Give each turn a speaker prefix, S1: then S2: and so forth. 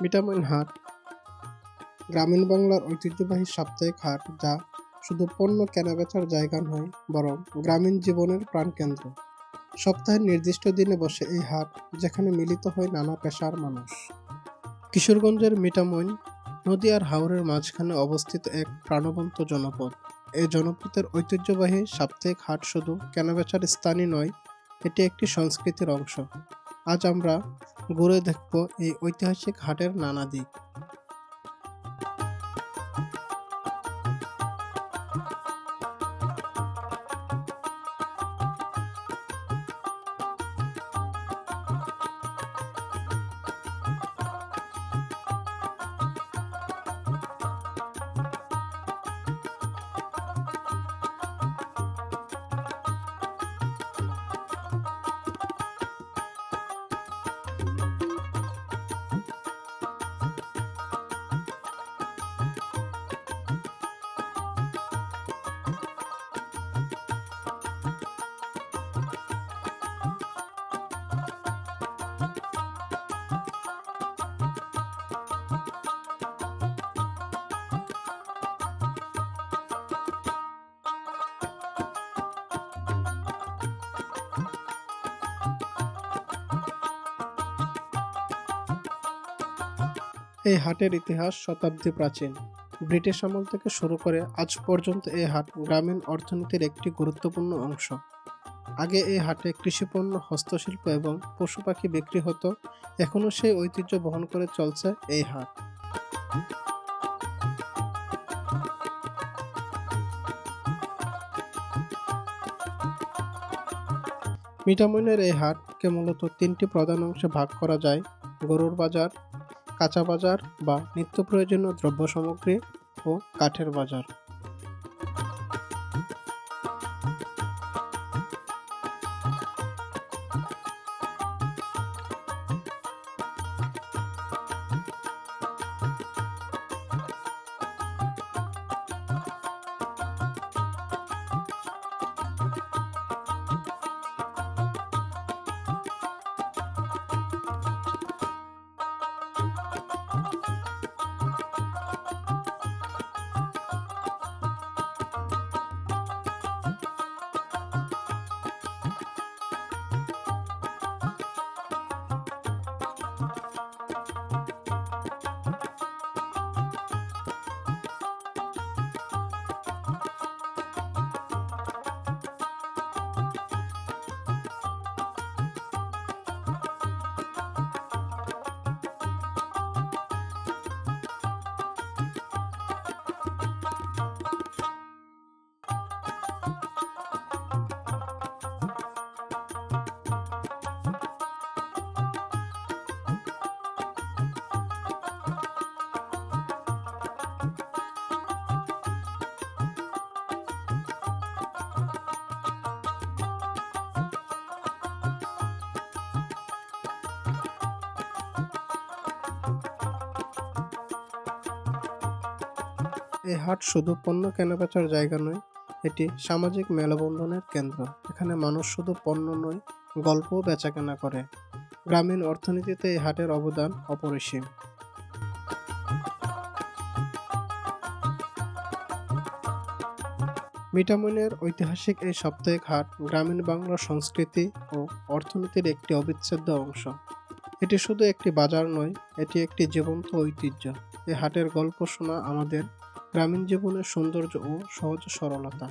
S1: মিঠামইন হাট গ্রামীণ বাংলার ঐতিহ্যবাহী সাপ্তাহিক হাট, যা শুধু পণ্য কেনাবেচার জায়গা নয়, বরং গ্রামীণ জীবনের প্রাণকেন্দ্র। সপ্তাহের নির্দিষ্ট দিনে বসে এই হাট, যেখানে মিলিত হয় নানা পেশার মানুষ। কিশোরগঞ্জের মিঠামইন নদী আর হাওরের মাঝখানে অবস্থিত এক প্রাণবন্ত জনপদ। এই জনপদের ঐতিহ্যবাহী সাপ্তাহিক হাট শুধু কেনাবেচার স্থানই নয়, এটি একটি সংস্কৃতির অংশ। আজ আমরা ঘুরে দেখব এই ঐতিহাসিক হাটের নানা দিক। এই হাটের ইতিহাস শতাব্দী প্রাচীন। ব্রিটিশ আমল থেকে শুরু করে আজ পর্যন্ত এই হাট গ্রামীণ অর্থনীতির একটি গুরুত্বপূর্ণ অংশ। আগে এই হাটে কৃষিপণ্য, হস্তশিল্প এবং পশু পাখি বিক্রি হতো। এখনও সেই ঐতিহ্য বহন করে চলছে এই হাট। মিঠামইনের এই হাটকে মূলত তিনটি প্রধান অংশে ভাগ করা যায়: গরুর বাজার, কাঁচা বাজার বা নিত্য প্রয়োজনীয় দ্রব্য সামগ্রী ও কাঠের বাজার। এই হাট শুধু পণ্য কেনাবেচার জায়গা নয়, এটি সামাজিক মেলবন্ধনের কেন্দ্র। এখানে মানুষ শুধু পণ্য নয়, গল্পও বেচাকেনা করে। গ্রামীণ অর্থনীতিতে এই হাটের অবদান অপরিসীম। মিঠামইনের ঐতিহাসিক এই সাপ্তাহিক হাট গ্রামীণ বাংলার সংস্কৃতি ও অর্থনীতির একটি অবিচ্ছেদ্য অংশ। এটি শুধু একটি বাজার নয়, এটি একটি জীবন্ত ঐতিহ্য। এই হাটের গল্প শোনা আমাদের গ্রামীণ জীবনের সৌন্দর্য ও সহজ সরলতা।